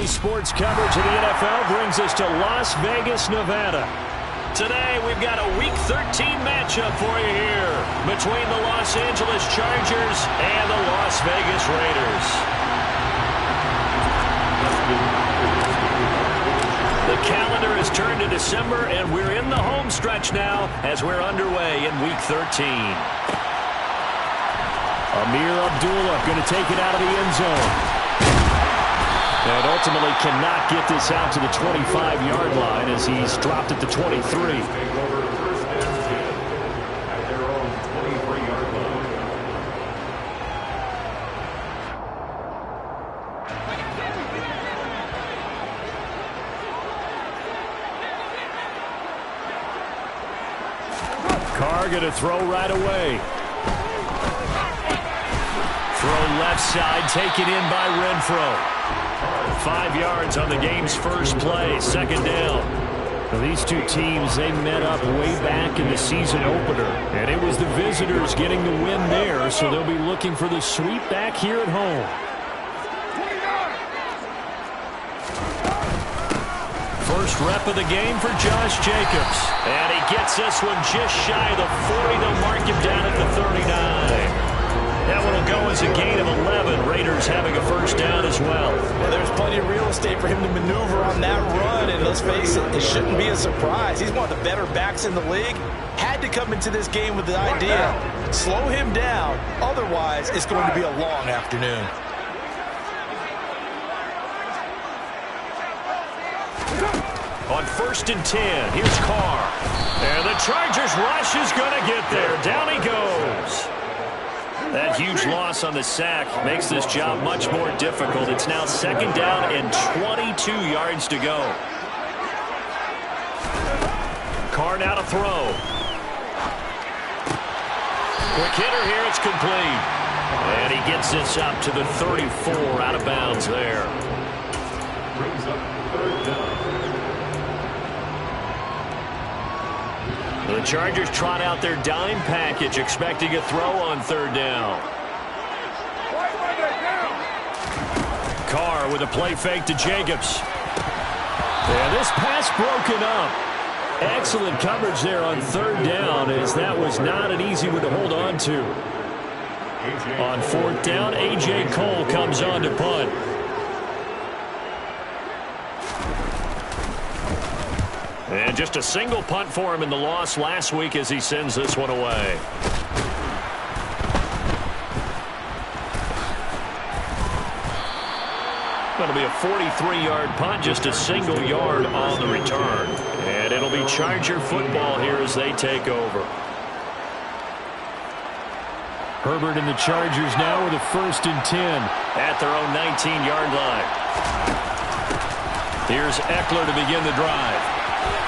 Daily sports coverage of the NFL brings us to Las Vegas, Nevada. Today, we've got a Week 13 matchup for you here between the Los Angeles Chargers and the Las Vegas Raiders. The calendar has turned to December, and we're in the home stretch now as we're underway in Week 13. Amir Abdullah going to take it out of the end zone. And ultimately cannot get this out to the 25-yard line as he's dropped at the 23. Carr going to throw right away. Throw left side, taken in by Renfro. 5 yards on the game's first play, second down. Well, these two teams, they met up way back in the season opener, and it was the visitors getting the win there, so they'll be looking for the sweep back here at home. First rep of the game for Josh Jacobs, and he gets this one just shy of the 40. They'll mark him down at the 39. That one will go as a gain of 11. Raiders having a first down as well. Yeah, there's plenty of real estate for him to maneuver on that run, and let's face it, it shouldn't be a surprise. He's one of the better backs in the league. Had to come into this game with the idea, slow him down, otherwise it's going to be a long afternoon. On 1st and 10, here's Carr. And the Chargers rush is going to get there. Down he goes. That huge loss on the sack makes this job much more difficult. It's now second down and 22 yards to go. Carr now to throw. Quick hitter here, it's complete. And he gets this up to the 34 out of bounds there. Brings up third down. The Chargers trot out their dime package, expecting a throw on third down. Carr with a play fake to Jacobs. Yeah, this pass broken up. Excellent coverage there on third down, as that was not an easy one to hold on to. On fourth down, A.J. Cole comes on to punt. And just a single punt for him in the loss last week as he sends this one away. Going to be a 43-yard punt, just a single yard on the return. And it'll be Charger football here as they take over. Herbert and the Chargers now with a 1st and 10 at their own 19-yard line. Here's Eckler to begin the drive.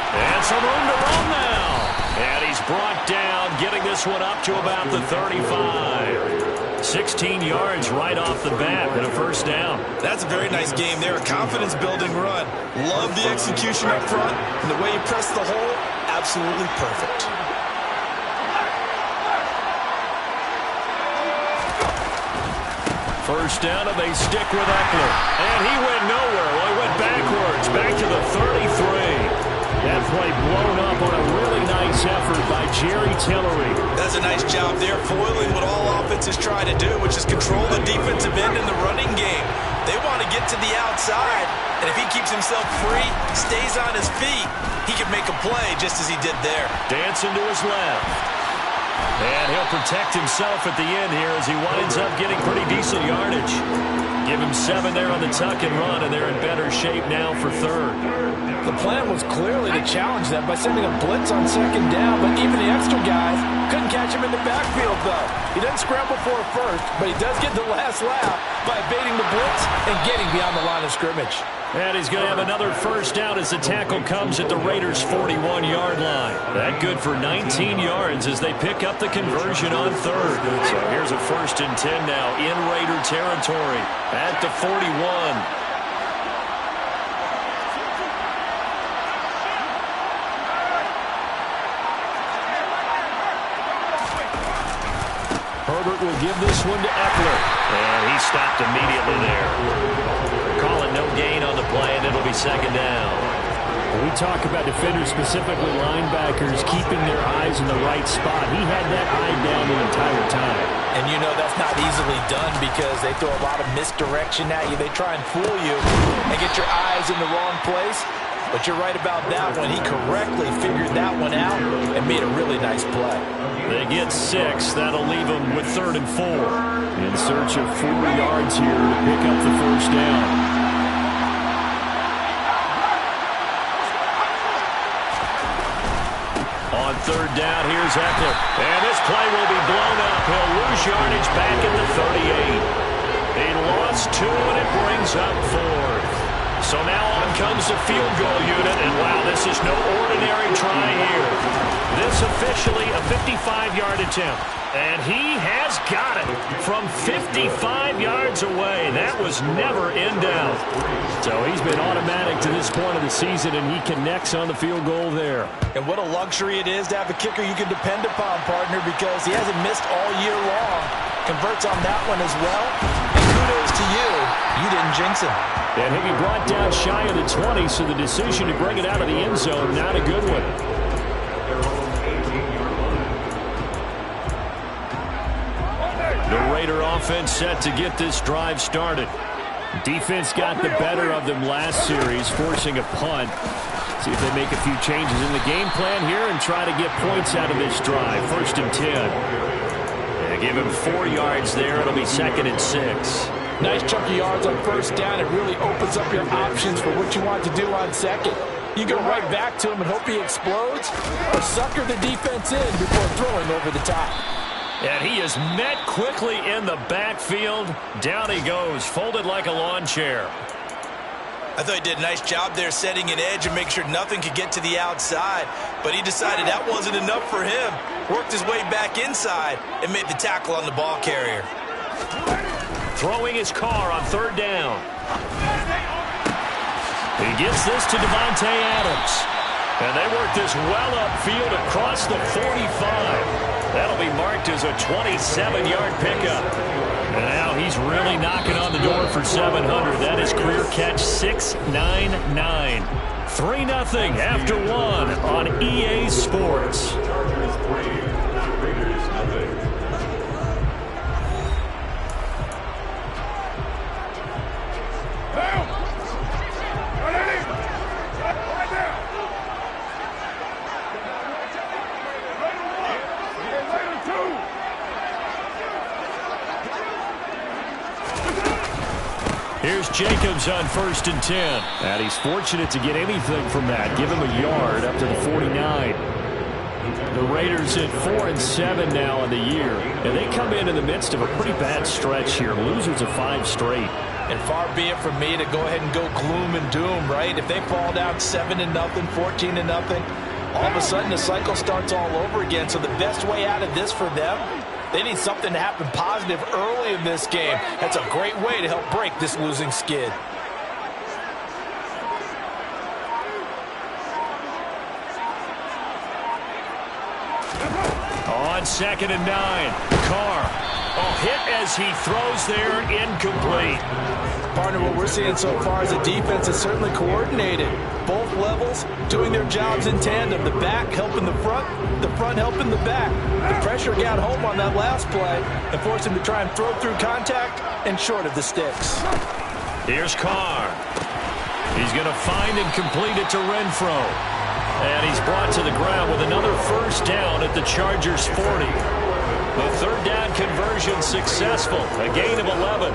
And some room to run now. And he's brought down, getting this one up to about the 35. 16 yards right off the bat and a first down. That's a very nice game there. A confidence-building run. Love the execution up front. And the way he pressed the hole, absolutely perfect. First down, and they stick with Eckler. And he went nowhere. Well, he went backwards, back to the 33. That play blown up on a really nice effort by Jerry Tillery. That's a nice job there, foiling what all offenses try to do, which is control the defensive end in the running game. They want to get to the outside, and if he keeps himself free, stays on his feet, he can make a play just as he did there. Dancing to his left. And he'll protect himself at the end here as he winds up getting pretty decent yardage. Give him 7 there on the tuck and run, and they're in better shape now for third. The plan was clearly to challenge them by sending a blitz on second down, but even the extra guys couldn't catch him in the backfield, though. He doesn't scramble for a first, but he does get the last lap by evading the blitz and getting beyond the line of scrimmage. And he's going to have another first down as the tackle comes at the Raiders' 41-yard line. That good for 19 yards as they pick up the conversion on third. So here's a 1st and 10 now in Raider territory at the 41. Herbert will give this one to Eckler. And he stopped immediately there. Call it no gain on the play, and it'll be second down. When we talk about defenders, specifically linebackers, keeping their eyes in the right spot. He had that eye down the entire time. And you know that's not easily done because they throw a lot of misdirection at you. They try and fool you and get your eyes in the wrong place. But you're right about that one. He correctly figured that one out and made a really nice play. They get 6. That'll leave them with 3rd and 4. In search of 4 yards here to pick up the first down. On 3rd down, here's Eckler. And this play will be blown up. He'll lose yardage back at the 38. He lost 2, and it brings up 4th. So now on comes the field goal unit, and wow, this is no ordinary try here. This officially a 55-yard attempt, and he has got it from 55 yards away. That was never in doubt. So he's been automatic to this point of the season, and he connects on the field goal there. And what a luxury it is to have a kicker you can depend upon, partner, because he hasn't missed all year long. Converts on that one as well, and kudos to you. You didn't jinx him. And he'll be brought down shy of the 20, so the decision to bring it out of the end zone, not a good one. The Raider offense set to get this drive started. Defense got the better of them last series, forcing a punt. See if they make a few changes in the game plan here and try to get points out of this drive. 1st and 10. They give him 4 yards there. It'll be 2nd and 6. Nice chunk of yards on 1st down. It really opens up your options for what you want to do on 2nd. You go right back to him and hope he explodes, or sucker the defense in before throwing over the top. And he is met quickly in the backfield. Down he goes, folded like a lawn chair. I thought he did a nice job there setting an edge and make sure nothing could get to the outside. But he decided that wasn't enough for him. Worked his way back inside and made the tackle on the ball carrier. Throwing his car on 3rd down. He gets this to Devontae Adams. And they work this well upfield across the 45. That'll be marked as a 27-yard pickup. And now he's really knocking on the door for 700. That is career catch 699. 3-0 after 1 on EA Sports. Here's Jacobs on 1st and 10. And he's fortunate to get anything from that. Give him a yard up to the 49. The Raiders at 4-7 now in the year. And they come in the midst of a pretty bad stretch here. Losers of 5 straight. And far be it from me to go ahead and go gloom and doom, right? If they fall down 7-0, 14-0, all of a sudden the cycle starts all over again. So the best way out of this for them, they need something to happen positive early in this game. That's a great way to help break this losing skid. On 2nd and 9, Carr. Hit as he throws there, incomplete. Partner, what we're seeing so far is the defense is certainly coordinated. Both levels doing their jobs in tandem. The back helping the front helping the back. The pressure got home on that last play and forced him to try and throw through contact and short of the sticks. Here's Carr. He's going to find and complete it to Renfro. And he's brought to the ground with another 1st down at the Chargers' 40. The 3rd down conversion successful, a gain of 11.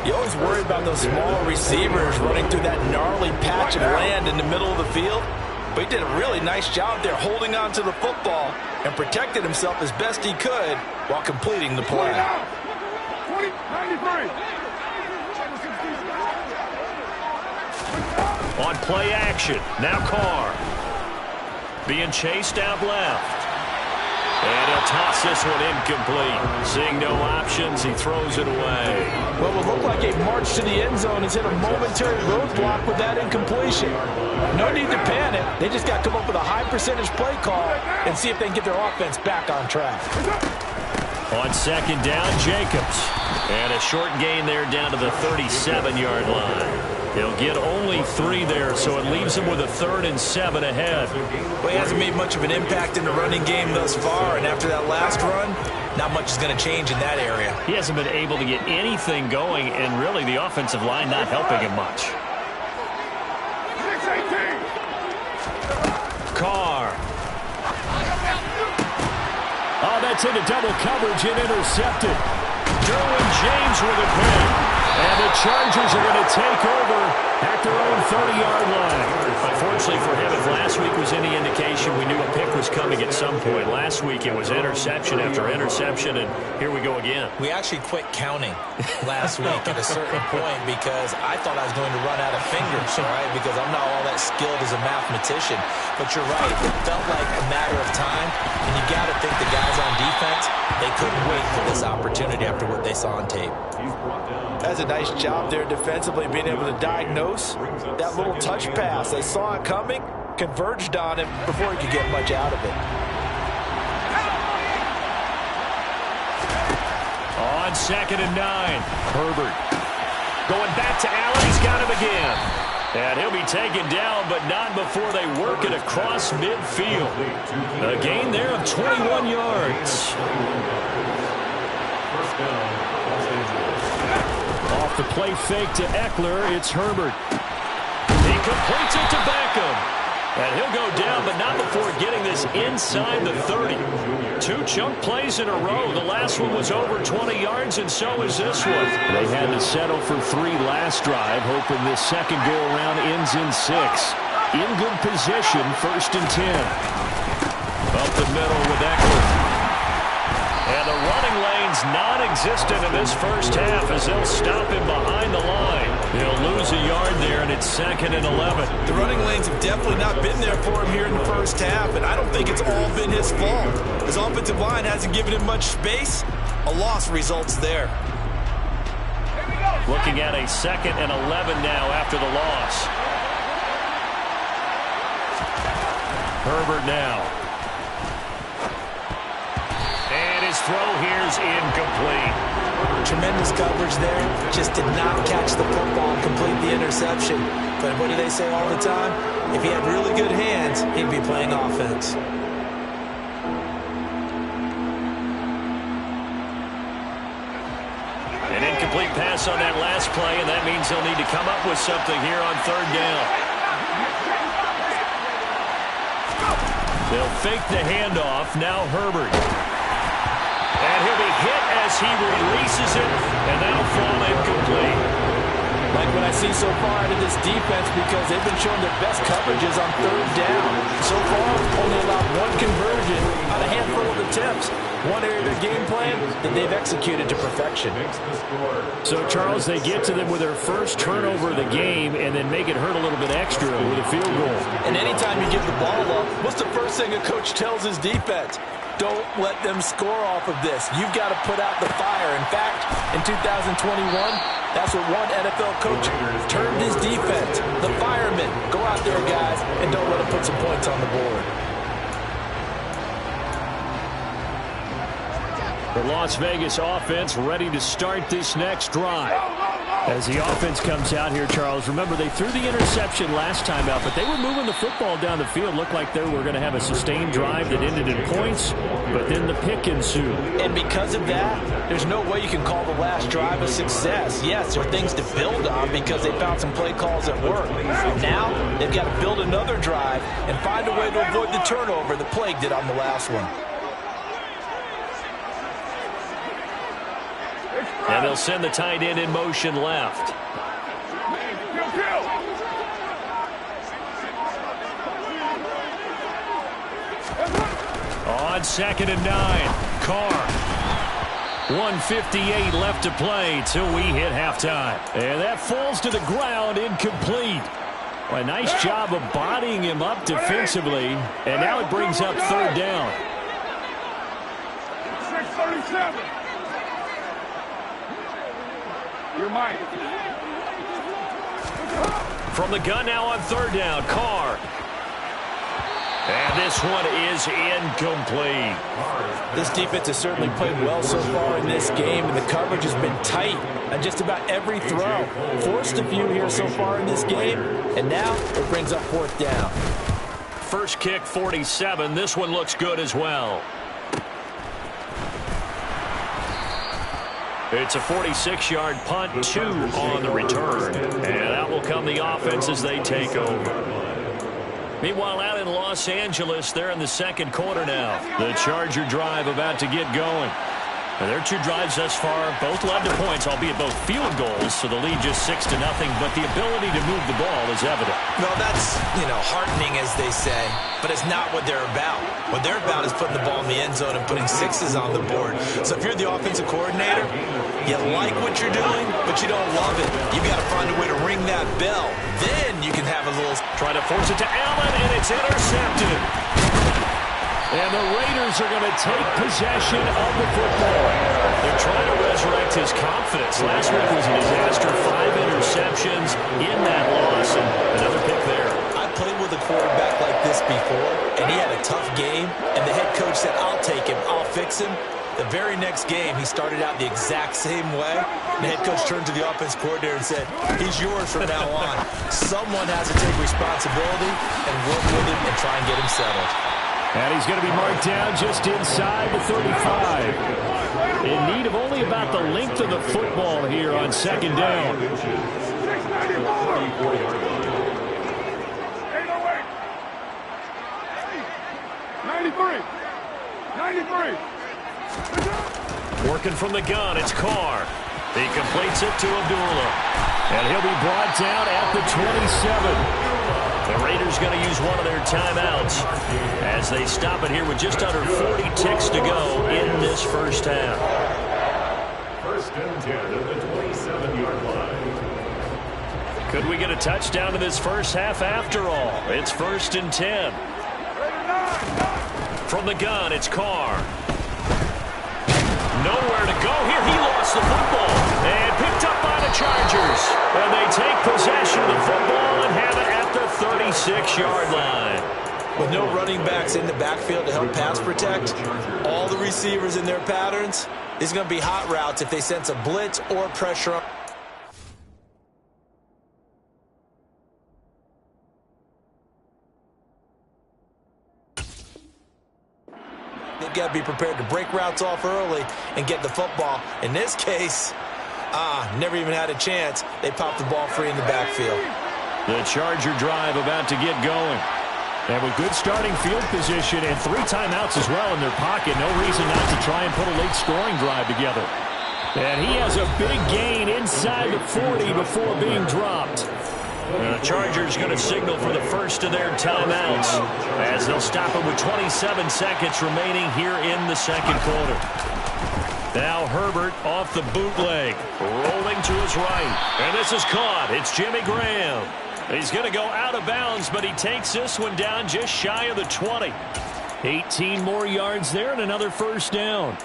You always worry about those small receivers running through that gnarly patch of land in the middle of the field. But he did a really nice job there holding on to the football and protected himself as best he could while completing the play. On play action, now Carr. Being chased out left. And he'll toss this one incomplete. Seeing no options, he throws it away. Well, it looked like a march to the end zone has hit a momentary roadblock with that incompletion. No need to panic. They just got to come up with a high percentage play call and see if they can get their offense back on track. On 2nd down, Jacobs. And a short gain there down to the 37-yard line. He'll get only 3 there, so it leaves him with a 3rd and 7 ahead. Well, he hasn't made much of an impact in the running game thus far, and after that last run, not much is going to change in that area. He hasn't been able to get anything going, and really the offensive line not helping him much. Carr. Oh, that's into double coverage and intercepted. Derwin James with a pick. And the Chargers are going to take over at their own 30-yard line. Unfortunately for him, if last week was any indication, we knew a pick was coming at some point. Last week it was interception after interception, and here we go again. We actually quit counting last week at a certain point because I thought I was going to run out of fingers, all right, because I'm not all that skilled as a mathematician. But you're right, it felt like a matter of time, and you got to think the guys on defense, they couldn't wait for this opportunity after what they saw on tape. That's a nice job there defensively, being able to diagnose that little touch pass. They saw it coming, converged on him before he could get much out of it. On 2nd and 9, Herbert. Going back to Allen, he's got him again. And he'll be taken down, but not before they work it across midfield. A gain there of 21 yards. Off the play fake to Eckler, it's Herbert. He completes it to Beckham. And he'll go down, but not before getting this inside the 30. 2 chunk plays in a row. The last one was over 20 yards, and so is this one. They had to settle for 3 last drive, hoping this second go-around ends in 6. In good position, 1st and 10. Up the middle with Eckler. And the running lane's non-existent in this first half as they'll stop him behind the line. He'll lose a yard there, and it's 2nd and 11. The running lanes have definitely not been there for him here in the first half, and I don't think it's all been his fault. His offensive line hasn't given him much space. A loss results there. Looking at a 2nd and 11 now after the loss. Herbert now. His throw here's incomplete. Tremendous coverage there. Just did not catch the football and complete the interception. But what do they say all the time? If he had really good hands, he'd be playing offense. An incomplete pass on that last play, and that means he'll need to come up with something here on 3rd down. They'll fake the handoff. Now Herbert. And he'll be hit as he releases it, and that'll fall incomplete. Like what I see so far out of this defense, because they've been showing their best coverages on 3rd down. So far, only allowed 1 conversion on a handful of attempts. One area of their game plan that they've executed to perfection. So, Charles, they get to them with their first turnover of the game and then make it hurt a little bit extra with a field goal. And anytime you give the ball up, what's the first thing a coach tells his defense? Don't let them score off of this. You've got to put out the fire. In fact, in 2021, that's what one NFL coach termed his defense. The firemen. Go out there, guys, and don't let them put some points on the board. The Las Vegas offense ready to start this next drive. As the offense comes out here, Charles, remember they threw the interception last time out, but they were moving the football down the field. Looked like they were going to have a sustained drive that ended in points, but then the pick ensued. And because of that, there's no way you can call the last drive a success. Yes, there are things to build on because they found some play calls that work. Now, they've got to build another drive and find a way to avoid the turnover the plague did on the last one. And they'll send the tight end in motion left. On 2nd and 9, Carr. 1:58 left to play till we hit halftime. And that falls to the ground, incomplete. Well, a nice job of bodying him up defensively. And now it brings up 3rd down. 6:37. You're mine. From the gun now on 3rd down, Carr. And this one is incomplete. This defense has certainly played well so far in this game, and the coverage has been tight on just about every throw. Forced a few here so far in this game, and now it brings up fourth down. First kick, 47. This one looks good as well. It's a 46-yard punt, 2 on the return. And out will come the offense as they take over. Meanwhile, out in Los Angeles, they're in the second quarter now. The Charger drive about to get going. And their 2 drives thus far both led to points, albeit both field goals, so the lead just 6-0, but the ability to move the ball is evident. Well, that's, heartening, as they say, but it's not what they're about. What they're about is putting the ball in the end zone and putting 6s on the board. So if you're the offensive coordinator, you like what you're doing, but you don't love it. You've got to find a way to ring that bell. Then you can have a little... Try to force it to Allen, and it's intercepted. And the Raiders are going to take possession of the football. They're trying to resurrect his confidence. Last week was a disaster. 5 interceptions in that loss, and another pick there. I played with a quarterback like this before, and he had a tough game, and the head coach said, I'll take him, I'll fix him. The very next game, he started out the exact same way. The head coach turned to the offense coordinator and said, he's yours from now on. Someone has to take responsibility and work with him and try and get him settled. And he's going to be marked down just inside the 35. In need of only about the length of the football here on second down. 93. Working from the gun, it's Carr. He completes it to Abdullah. And he'll be brought down at the 27. The Raiders going to use one of their timeouts as they stop it here with just under 40 ticks to go in this first half. First and 10 at the 27-yard line. Could we get a touchdown in this first half after all? It's first and 10. From the gun, it's Carr. Nowhere to go here. He lost the football and picked up by the Chargers. And they take possession of the football and have it at the 36-yard line. With no running backs in the backfield to help pass protect, all the receivers in their patterns, these are going to be hot routes if they sense a blitz or pressure on. They've got to be prepared to break routes off early and get the football. In this case, never even had a chance. They popped the ball free in the backfield. The Charger drive about to get going. And with good starting field position and 3 timeouts as well in their pocket, no reason not to try and put a late scoring drive together. And he has a big gain inside the 40 before being dropped. And the Chargers going to signal for the first of their timeouts as they'll stop it with 27 seconds remaining here in the second quarter. Now Herbert off the bootleg, rolling to his right. And this is caught. It's Jimmy Graham. He's going to go out of bounds, but he takes this one down just shy of the 20. 18 more yards there and another first down.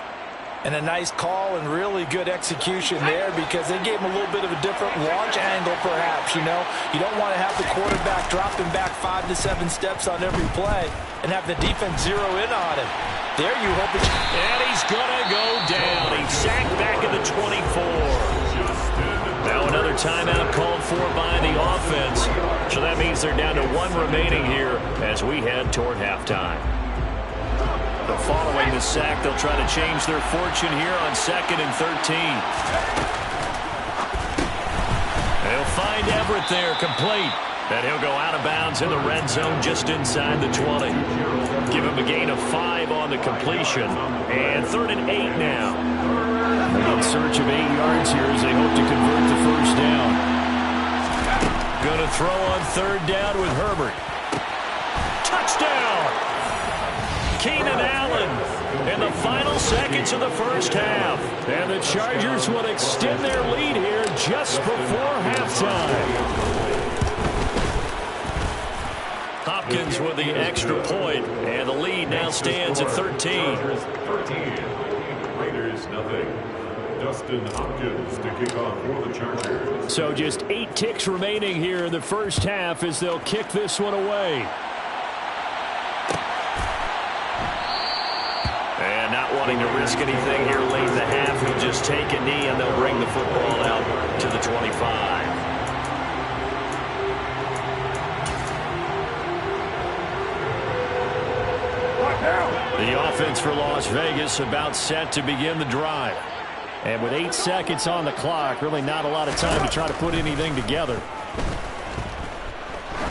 And a nice call and really good execution there because they gave him a little bit of a different launch angle perhaps, You don't want to have the quarterback dropping back 5 to 7 steps on every play and have the defense zero in on him. There you hope it's... And he's going to go down. He's sacked back at the 24. Now another timeout called for by the offense. So that means they're down to 1 remaining here as we head toward halftime. But following the sack, they'll try to change their fortune here on 2nd and 13. They'll find Everett there, complete. And he'll go out of bounds in the red zone just inside the 20. Give him a gain of 5 on the completion. And 3rd and 8 now. In search of 8 yards here as they hope to convert the first down. Going to throw on 3rd down with Herbert. Touchdown! Keenan Allen in the final seconds of the first half. And the Chargers will extend their lead here just before halftime. Hopkins with the extra point, and the lead now stands at 13. 13. Raiders nothing. Dustin Hopkins to kick off for the Chargers. So just 8 ticks remaining here in the first half as they'll kick this one away. Not wanting to risk anything here late in the half. He'll just take a knee, and they'll bring the football out to the 25. The offense for Las Vegas about set to begin the drive. And with 8 seconds on the clock, really not a lot of time to try to put anything together.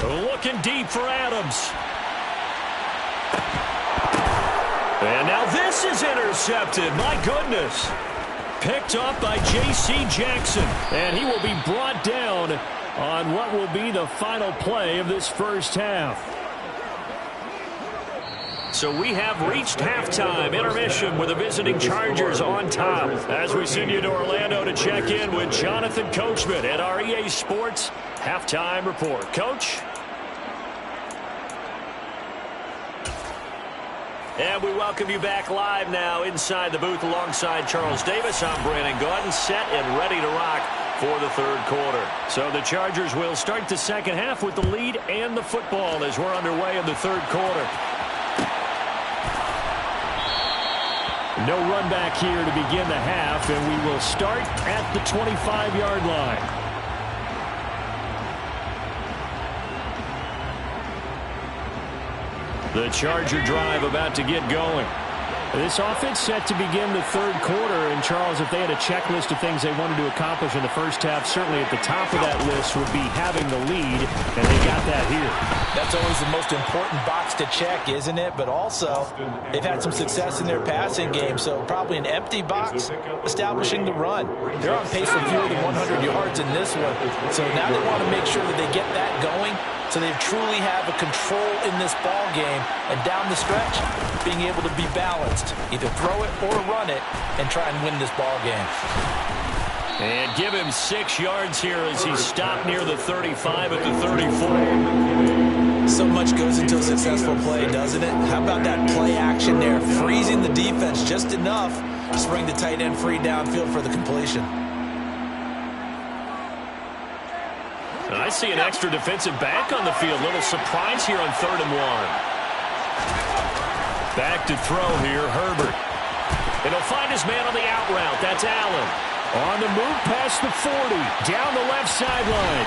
Looking deep for Adams. And now this is intercepted. My goodness. Picked up by J.C. Jackson. And he will be brought down on what will be the final play of this first half. So we have reached halftime. Intermission with the visiting Chargers on top. As we send you to Orlando to check in with Jonathan Coachman at our EA Sports Halftime Report. Coach? And we welcome you back live now inside the booth alongside Charles Davis. I'm Brandon Gaudin, set and ready to rock for the third quarter. So the Chargers will start the second half with the lead and the football as we're underway in the third quarter. No run back here to begin the half, and we will start at the 25-yard line. The Charger drive about to get going. This offense set to begin the third quarter. And, Charles, if they had a checklist of things they wanted to accomplish in the first half, certainly at the top of that list would be having the lead, and they got that here. That's always the most important box to check, isn't it? But also, they've had some success in their passing game, so probably an empty box establishing the run. They're on pace for fewer than 100 yards in this one. So now they want to make sure that they get that going so they truly have a control in this ball game, and down the stretch, being able to be balanced. Either throw it or run it and try and win this ball game. And give him 6 yards here as he stopped near the 35 at the 34. So much goes into a successful play, doesn't it? How about that play action there? Freezing the defense just enough to spring the tight end free downfield for the completion. I see an extra defensive back on the field. Little surprise here on 3rd and 1. Back to throw here, Herbert. And he'll find his man on the out route. That's Allen. On the move past the 40. Down the left sideline.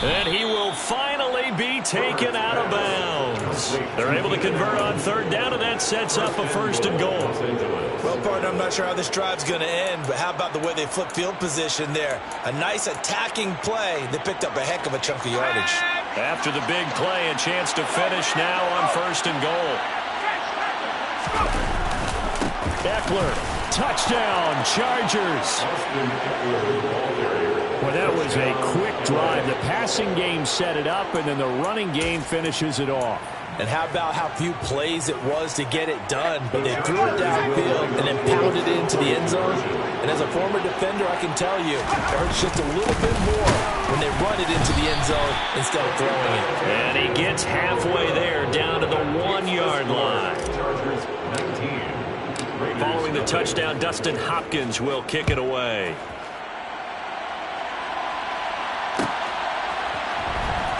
And he will finally be taken out of bounds. They're able to convert on 3rd down, and that sets up a 1st and goal. Well, partner, I'm not sure how this drive's going to end, but how about the way they flip field position there? A nice attacking play. They picked up a heck of a chunk of yardage. After the big play, a chance to finish now on 1st and goal. Eckler, touchdown, Chargers. Well, that was a quick drive. The passing game set it up, and then the running game finishes it off. And how about how few plays it was to get it done, but they threw it downfield and then pounded it into the end zone. And as a former defender, I can tell you, it hurts just a little bit more when they run it into the end zone instead of throwing it. And he gets halfway there, down to the 1-yard line. Following the touchdown, Dustin Hopkins will kick it away.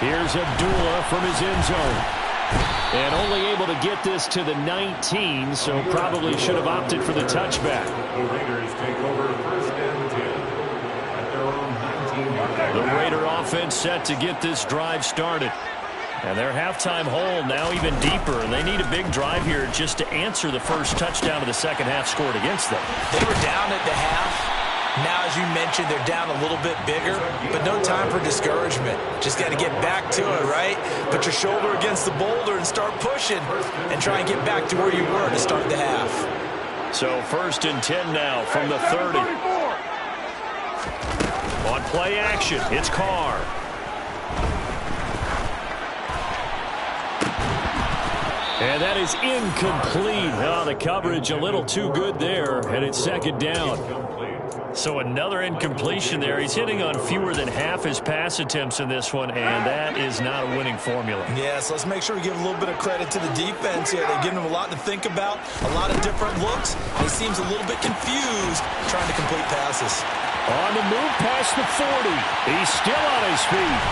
Here's Abdullah from his end zone. And only able to get this to the 19, so probably should have opted for the touchback. The Raider offense set to get this drive started. And their halftime hole now even deeper. And they need a big drive here just to answer the first touchdown of the second half scored against them. They were down at the half. Now, as you mentioned, they're down a little bit bigger, but no time for discouragement. Just got to get back to it, right? Put your shoulder against the boulder and start pushing and try and get back to where you were to start the half. So 1st and 10 now from the 30. On play action, it's Carr. And that is incomplete. Oh, the coverage a little too good there, and it's 2nd down. So another incompletion there. He's hitting on fewer than half his pass attempts in this one, and that is not a winning formula. Yeah, so let's make sure we give a little bit of credit to the defense here. They're giving him a lot to think about, a lot of different looks. He seems a little bit confused trying to complete passes. On the move past the 40. He's still on his feet.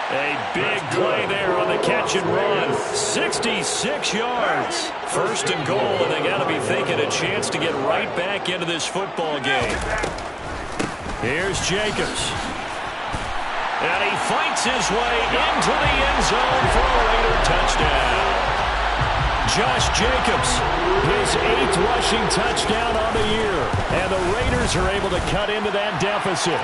A big play there on the catch and run. 66 yards. First and goal, and they got to be thinking a chance to get right back into this football game. Here's Jacobs. And he fights his way into the end zone for a Raider touchdown. Josh Jacobs, his 8th rushing touchdown on the year. And the Raiders are able to cut into that deficit.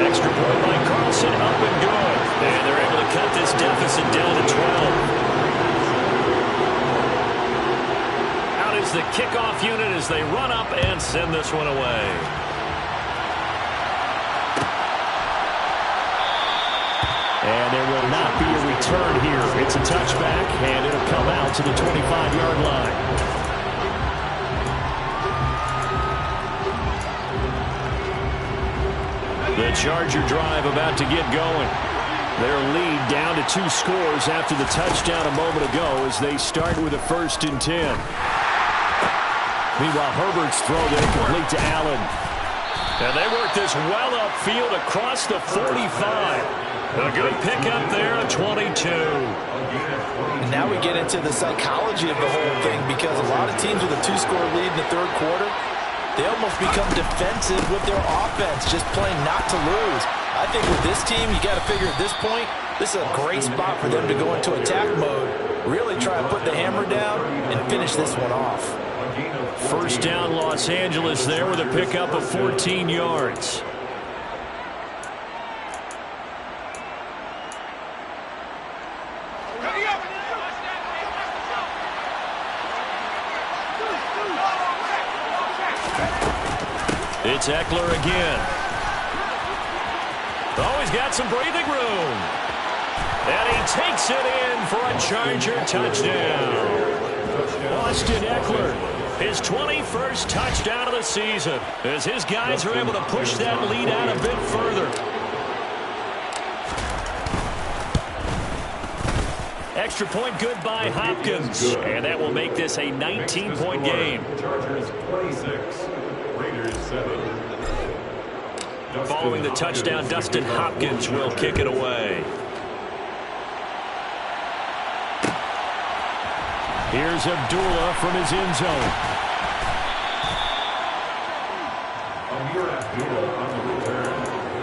Extra point by Carlson, up and good. And they're able to cut this deficit down to 12. Out is the kickoff unit as they run up and send this one away. And there will not be a return here. It's a touchback, and it'll come out to the 25-yard line. The Charger drive about to get going. Their lead down to 2 scores after the touchdown a moment ago as they start with a 1st and 10. Meanwhile, Herbert's throw there complete to Allen. And they work this well upfield across the 45. A good pickup there, a 22. And now we get into the psychology of the whole thing, because a lot of teams with a 2-score lead in the 3rd quarter, they almost become defensive with their offense, just playing not to lose. I think with this team, you got to figure at this point, this is a great spot for them to go into attack mode, really try to put the hammer down and finish this one off. First down, Los Angeles there with a pickup of 14 yards. It's Eckler again. Oh, he's got some breathing room. And he takes it in for a Charger touchdown. Austin Eckler, his 21st touchdown of the season, as his guys are able to push that lead out a bit further. Extra point good by Hopkins. And that will make this a 19-point game. Chargers 26, Raiders 7. Following the touchdown, Dustin Hopkins will kick it away. Here's Abdullah from his end zone. Amir Abdullah on the return.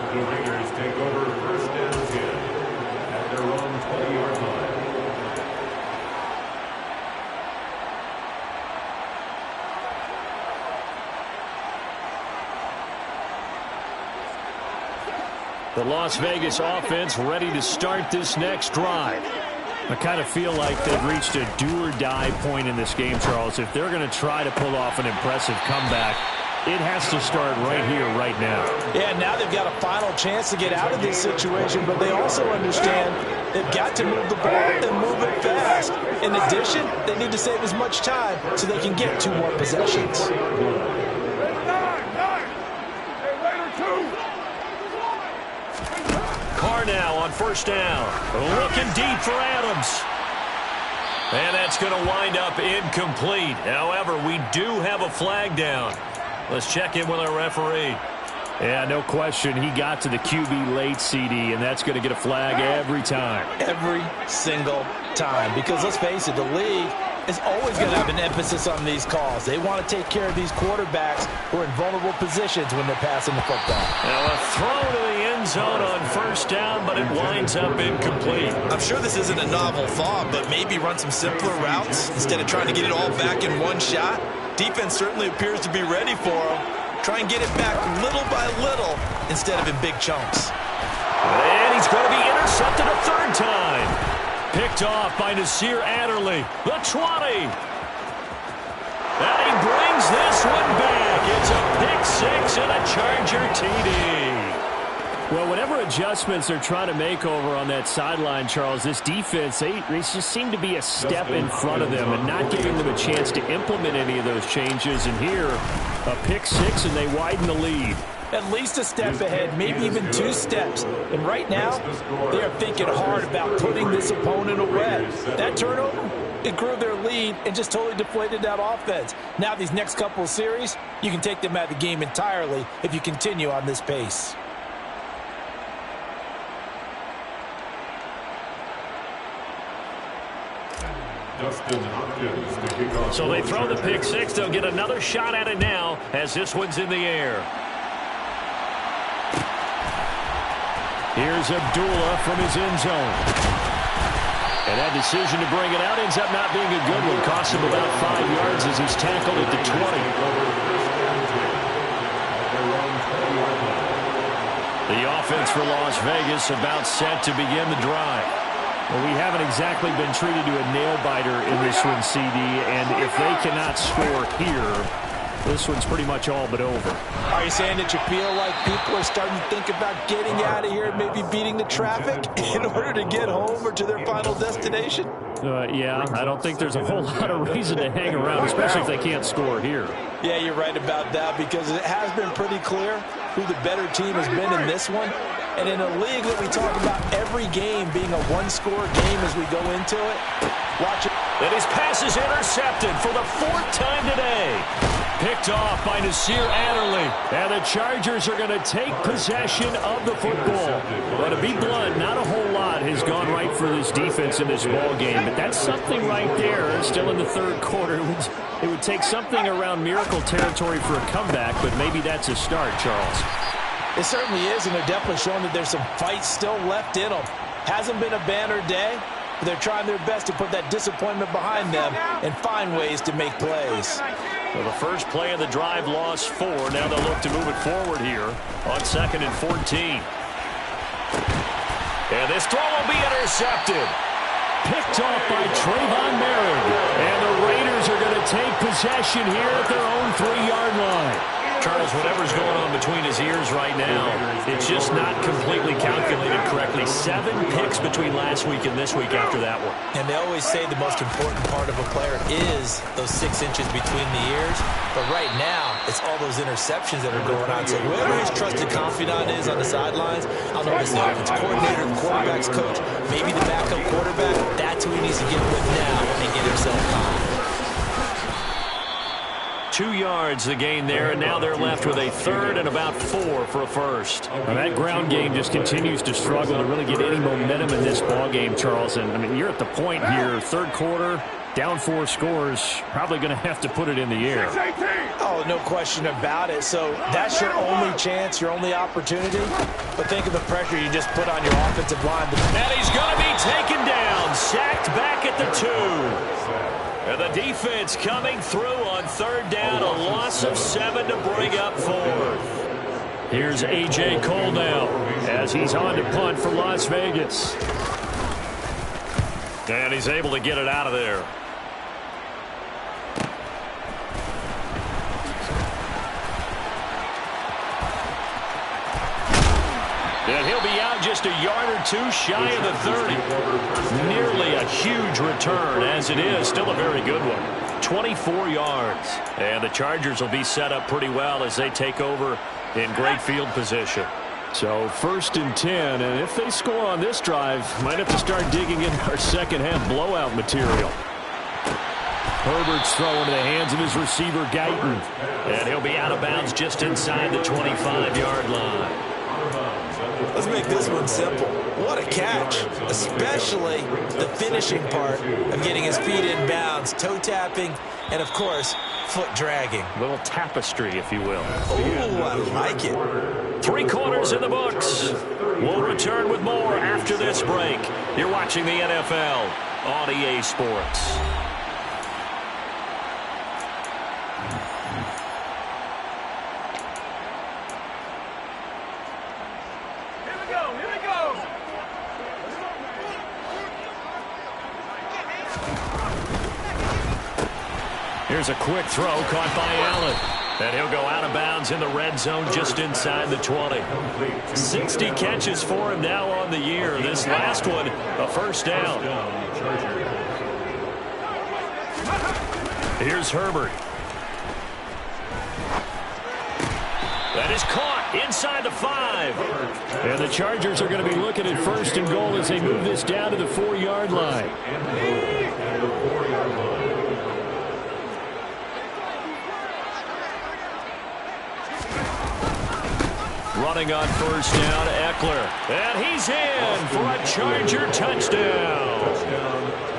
The Raiders take over 1st and 10 at their own 20-yard line. The Las Vegas offense ready to start this next drive. I kind of feel like they've reached a do-or-die point in this game, Charles. If they're going to try to pull off an impressive comeback, it has to start right here, right now. Yeah, now they've got a final chance to get out of this situation, but they also understand they've got to move the ball and move it fast. In addition, they need to save as much time so they can get 2 more possessions. Carr now on 1st down. Looking deep for Adams. And that's going to wind up incomplete. However, we do have a flag down. Let's check in with our referee. Yeah, no question. He got to the QB late, CD, and that's going to get a flag every time. Every single time. Because let's face it, the league is always going to have an emphasis on these calls. They want to take care of these quarterbacks who are in vulnerable positions when they're passing the football. Now a throw to the end zone on 1st down, but it winds up incomplete. I'm sure this isn't a novel thought, but maybe run some simpler routes instead of trying to get it all back in one shot. Defense certainly appears to be ready for him. Try and get it back little by little instead of in big chunks. And he's going to be intercepted a 3rd time. Picked off by Nasir Adderley. The 20. And he brings this one back. It's a pick 6 and a Charger TD. Well, whatever adjustments they're trying to make over on that sideline, Charles, this defense, they just seem to be a step in front of them and not giving them a chance to implement any of those changes. And here, a pick 6, and they widen the lead. At least a step ahead, maybe even 2 steps. And right now, they are thinking hard about putting this opponent away. That turnover, it grew their lead and just totally deflated that offense. Now these next couple of series, you can take them out of the game entirely if you continue on this pace. So they throw the pick six. They'll get another shot at it now as this one's in the air. Here's Abdullah from his end zone. And that decision to bring it out ends up not being a good one. Costs him about 5 yards as he's tackled at the 20. The offense for Las Vegas about set to begin the drive. Well, we haven't exactly been treated to a nail-biter in this one, CD, and if they cannot score here, this one's pretty much all but over. Are you saying that you feel like people are starting to think about getting out of here and maybe beating the traffic in order to get home or to their final destination? Yeah, I don't think there's a whole lot of reason to hang around, especially if they can't score here. Yeah, you're right about that because it has been pretty clear who the better team has been in this one. And in a league that we talk about every game being a one-score game as we go into it, watch it. And his pass is intercepted for the 4th time today. Picked off by Nasir Adderley. And the Chargers are going to take possession of the football. But to be blunt, not a whole lot has gone right for this defense in this ball game. But that's something right there. Still in the 3rd quarter. It would take something around miracle territory for a comeback, but maybe that's a start, Charles. It certainly is, and they're definitely showing that there's some fight still left in them. Hasn't been a banner day, but they're trying their best to put that disappointment behind them and find ways to make plays. Well, the first play of the drive lost 4. Now they'll look to move it forward here on 2nd and 14. And this throw will be intercepted. Picked off by Trayvon Merrick. And the Raiders are going to take possession here at their own 3-yard line. Charles, whatever's going on between his ears right now, it's just not completely calculated correctly. 7 picks between last week and this week after that one. And they always say the most important part of a player is those 6 inches between the ears. But right now, it's all those interceptions that are going on. So whoever his trusted confidant is on the sidelines, I don't know if it's the offense coordinator, the quarterback's coach, maybe the backup quarterback, that's who he needs to get with now and get himself calm. 2 yards the gain there, and now they're left with a 3rd and about 4 for a first. Now that ground game just continues to struggle to really get any momentum in this ball game, Charles. And I mean, you're at the point here, 3rd quarter, down 4 scores, probably going to have to put it in the air. Oh, no question about it. So that's your only chance, your only opportunity. But think of the pressure you just put on your offensive line. And he's going to be taken down, sacked back at the 2. And the defense coming through on 3rd down, a loss of 7 to bring up 4th. Here's A.J. Cole now as he's on to punt for Las Vegas. And he's able to get it out of there. And he'll be out just a yard or 2 shy of the 30. Nearly a huge return as it is. Still a very good one. 24 yards. And the Chargers will be set up pretty well as they take over in great field position. So 1st and 10. And if they score on this drive, might have to start digging in our second-half blowout material. Herbert's throw into the hands of his receiver, Guyton. And he'll be out of bounds just inside the 25-yard line. Let's make this one simple. What a catch, especially the finishing part of getting his feet in bounds, toe tapping, and, of course, foot dragging. A little tapestry, if you will. Oh, I like it. 3 quarters in the books. We'll return with more after this break. You're watching the NFL on EA Sports. Here's a quick throw caught by Allen. And he'll go out of bounds in the red zone just inside the 20. 60 catches for him now on the year. This last one, a 1st down. Here's Herbert. That is caught inside the 5. And the Chargers are going to be looking at 1st and goal as they move this down to the 4-yard line. Running on 1st down, Eckler. And he's in for a Charger touchdown.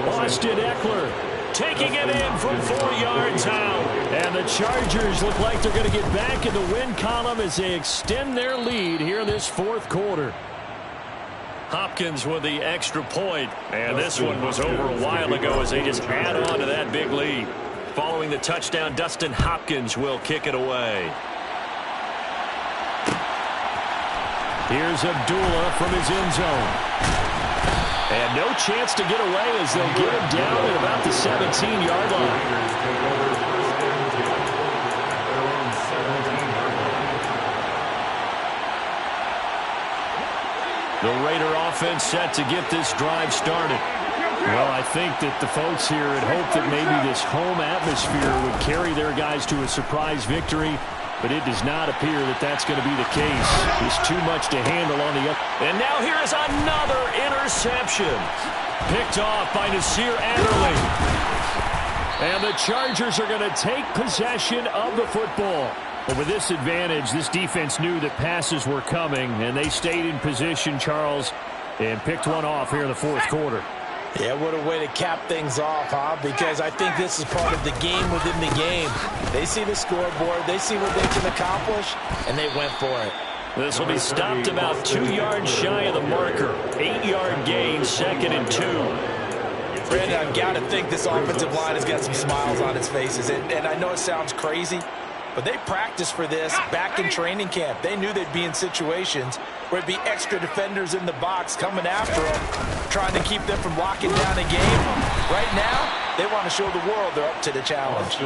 Austin Eckler taking it in from 4 yards out. And the Chargers look like they're going to get back in the win column as they extend their lead here in this fourth quarter. Hopkins with the extra point. And this one was over a while ago as they just add on to that big lead. Following the touchdown, Dustin Hopkins will kick it away. Here's Abdullah from his end zone. And no chance to get away as they'll get him down at about the 17-yard line. The Raider offense set to get this drive started. Well, I think that the folks here had hoped that maybe this home atmosphere would carry their guys to a surprise victory. But it does not appear that that's going to be the case. There's too much to handle on the up. And now here is another interception. Picked off by Nasir Adderley. And the Chargers are going to take possession of the football. But with this advantage, this defense knew that passes were coming, and they stayed in position, Charles, and picked one off here in the fourth quarter. Yeah, what a way to cap things off, huh? Because I think this is part of the game within the game. They see the scoreboard, they see what they can accomplish, and they went for it. This will be stopped about 2 yards shy of the marker. 8-yard gain, 2nd and 2. Brandon, I've got to think this offensive line has got some smiles on its faces. And I know it sounds crazy, but they practiced for this back in training camp. They knew they'd be in situations where it'd be extra defenders in the box coming after them, trying to keep them from locking down a game. Right now, they want to show the world they're up to the challenge.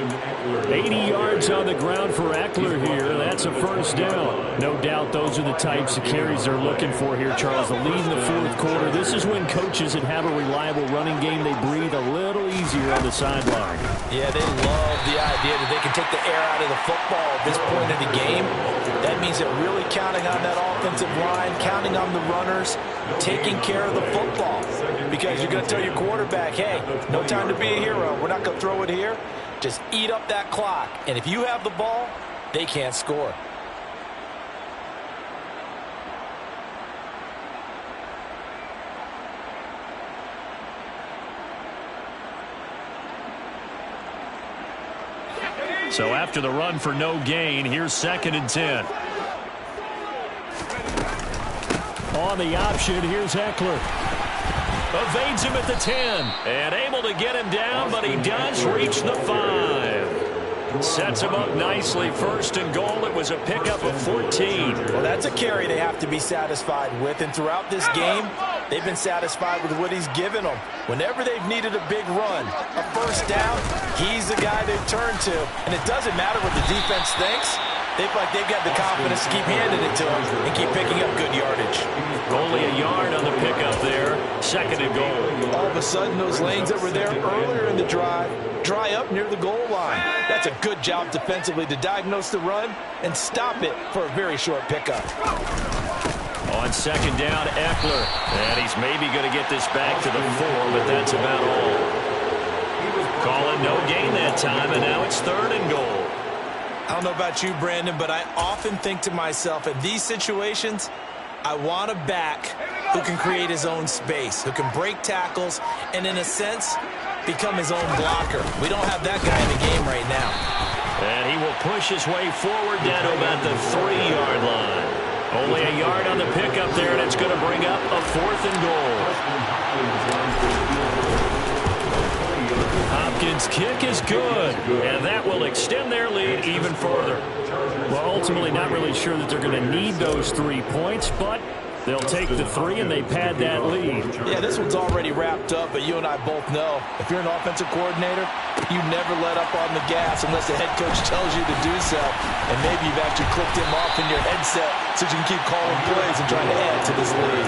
80 yards on the ground for Eckler here. That's a first down. No doubt those are the types of carries they're looking for here, Charles. The lead in the fourth quarter. This is when coaches that have a reliable running game, they breathe a little easier on the sideline. Yeah, they love the idea that they can take the air out of the football at this point in the game. That means they're really counting on that offensive line, counting on the runners, taking care of the football. Because you're going to tell your quarterback, hey, no time to be a hero. We're not going to throw it here. Just eat up that clock. And if you have the ball, they can't score. So after the run for no gain, here's 2nd and 10. On the option, here's Eckler. Evades him at the 10. And able to get him down, but he does reach the 5. Sets him up nicely. 1st and goal. It was a pickup of 14. Well, that's a carry they have to be satisfied with. And throughout this game, they've been satisfied with what he's given them. Whenever they've needed a big run, a first down, he's the guy they've turned to. And it doesn't matter what the defense thinks. They feel like they've got the confidence to keep handing it to him and keep picking up good yardage. Only a yard on the pickup there. 2nd and goal. All of a sudden, those lanes that were there earlier in the drive dry up near the goal line. That's a good job defensively to diagnose the run and stop it for a very short pickup. On 2nd down, Eckler. And he's maybe going to get this back to the 4, but that's about all. Calling no gain that time, and now it's 3rd and goal. I don't know about you, Brandon, but I often think to myself, in these situations, I want a back who can create his own space, who can break tackles, and in a sense, become his own blocker. We don't have that guy in the game right now. And he will push his way forward down to about the 3-yard line. Only a yard on the pickup there, and it's going to bring up a 4th and goal. Hopkins' kick is good, and that will extend their lead even further. Well, ultimately not really sure that they're going to need those 3 points, but they'll take the 3 and they pad that lead. Yeah, this one's already wrapped up, but you and I both know if you're an offensive coordinator, you never let up on the gas unless the head coach tells you to do so. And maybe you've actually clicked him off in your headset so you can keep calling plays and trying to add to this lead.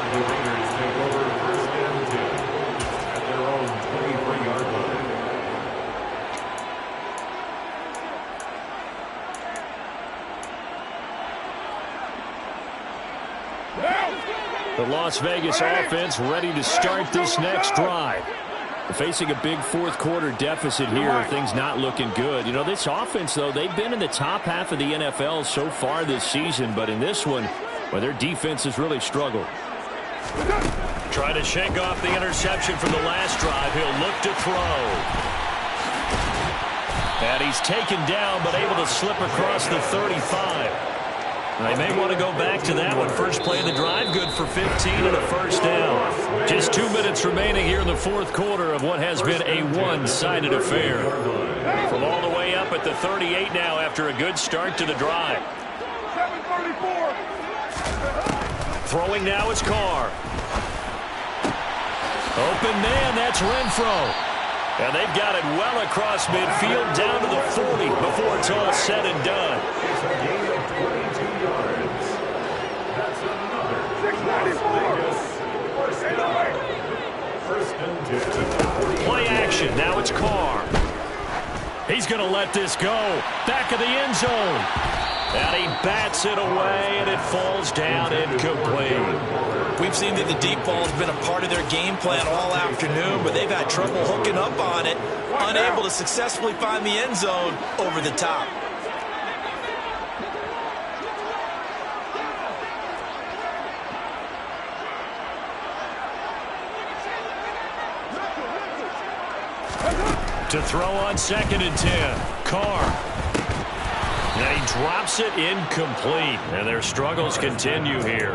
The Raiders take over 1st and 10 at their own 23-yard line. The Las Vegas offense ready to start this next drive. They're facing a big fourth quarter deficit here. Things not looking good. You know, this offense, though, they've been in the top half of the NFL so far this season. But in this one, well, their defense has really struggled. Trying to shake off the interception from the last drive. He'll look to throw. And he's taken down, but able to slip across the 35. They may want to go back to that one. First play of the drive, good for 15 and a first down. Just 2 minutes remaining here in the fourth quarter of what has been a one-sided affair. From all the way up at the 38 now after a good start to the drive. 734. Throwing now is Carr. Open man, that's Renfro. And they've got it well across midfield down to the 40 before it's all said and done. It's a gain of 22 yards. That's another 694. First and 10. Play action. Now it's Carr. He's going to let this go. Back of the end zone. And he bats it away, and it falls down incomplete. We've seen that the deep ball has been a part of their game plan all afternoon, but they've had trouble hooking up on it, unable to successfully find the end zone over the top. To throw on 2nd and 10. Carr. And he drops it incomplete. And their struggles continue here.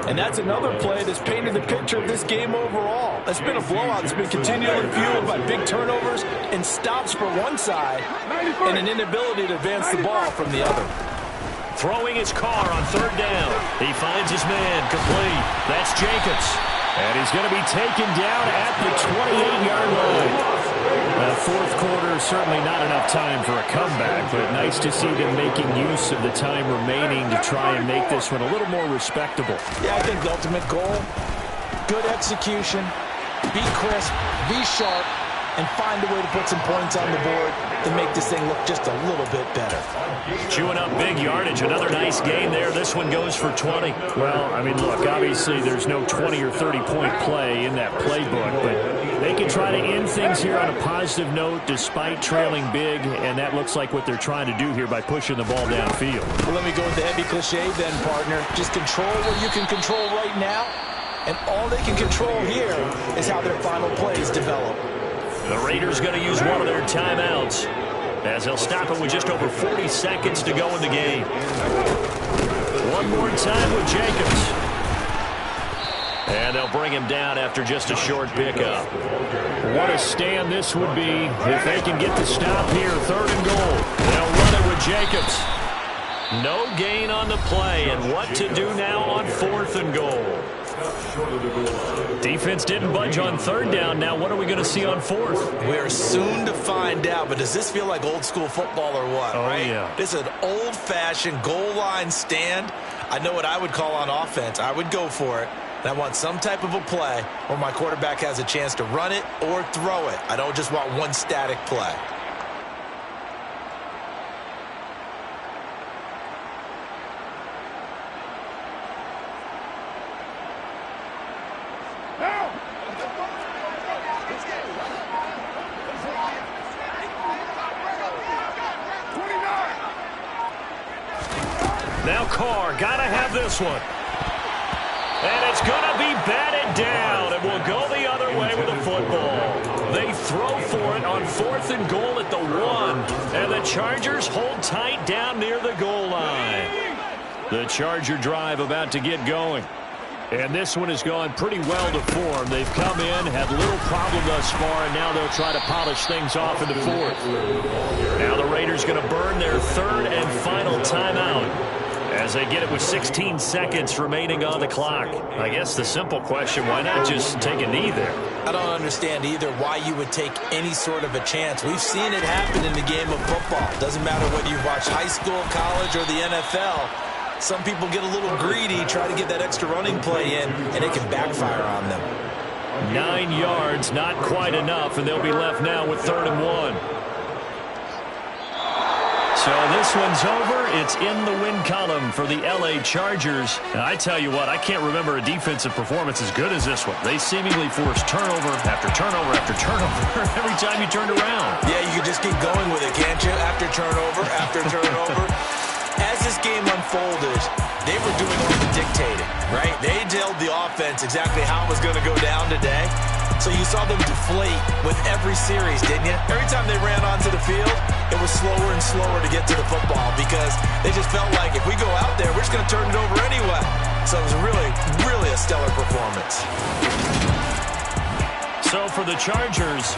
And that's another play that's painted the picture of this game overall. It's been a blowout that's been continually fueled by big turnovers and stops for one side and an inability to advance the ball from the other. Throwing his Carr on 3rd down. He finds his man complete. That's Jacobs. And he's going to be taken down at the 28-yard line. Fourth quarter, certainly not enough time for a comeback, but nice to see them making use of the time remaining to try and make this one a little more respectable. Yeah, I think the ultimate goal, good execution, be crisp, be sharp, and find a way to put some points on the board to make this thing look just a little bit better. Chewing up big yardage. Another nice game there. This one goes for 20. Well, I mean, look, obviously there's no 20 or 30-point play in that playbook, but they can try to end things here on a positive note despite trailing big, and that looks like what they're trying to do here by pushing the ball downfield. Well, let me go with the heavy cliche then, partner. Just control what you can control right now, and all they can control here is how their final plays develop. The Raiders going to use one of their timeouts as they'll stop it with just over 40 seconds to go in the game. One more time with Jacobs. And they'll bring him down after just a short pickup. What a stand this would be if they can get the stop here. 3rd and goal. They'll run it with Jacobs. No gain on the play, and what to do now on 4th and goal. Defense didn't budge on 3rd down. Now what are we going to see on 4th? We're soon to find out, but does this feel like old school football or what? Oh, right? Yeah. This is an old-fashioned goal line stand. I know what I would call on offense. I would go for it. And I want some type of a play where my quarterback has a chance to run it or throw it. I don't just want one static play. Now Carr, gotta have this one. And it's gonna be batted down, and we'll go the other way with the football. They throw for it on 4th and goal at the 1, and the Chargers hold tight down near the goal line. The Charger drive about to get going. And this one has gone pretty well to form. They've come in, had little problem thus far, and now they'll try to polish things off in the 4th. Now the Raiders going to burn their 3rd and final timeout as they get it with 16 seconds remaining on the clock. I guess the simple question, why not just take a knee there? I don't understand either why you would take any sort of a chance. We've seen it happen in the game of football. Doesn't matter whether you watch high school, college, or the NFL. Some people get a little greedy, try to get that extra running play in, and it can backfire on them. 9 yards, not quite enough, and they'll be left now with 3rd and 1. So this one's over. It's in the win column for the L.A. Chargers. And I tell you what, I can't remember a defensive performance as good as this one. They seemingly forced turnover after turnover after turnover every time you turned around. Yeah, you can just keep going with it, can't you? After turnover, after turnover. As this game unfolded, they were doing all the dictating, right? They told the offense sense exactly how it was going to go down today. So you saw them deflate with every series, didn't you? Every time they ran onto the field, it was slower and slower to get to the football because they just felt like if we go out there, we're just going to turn it over anyway. So it was really, really a stellar performance. So for the Chargers,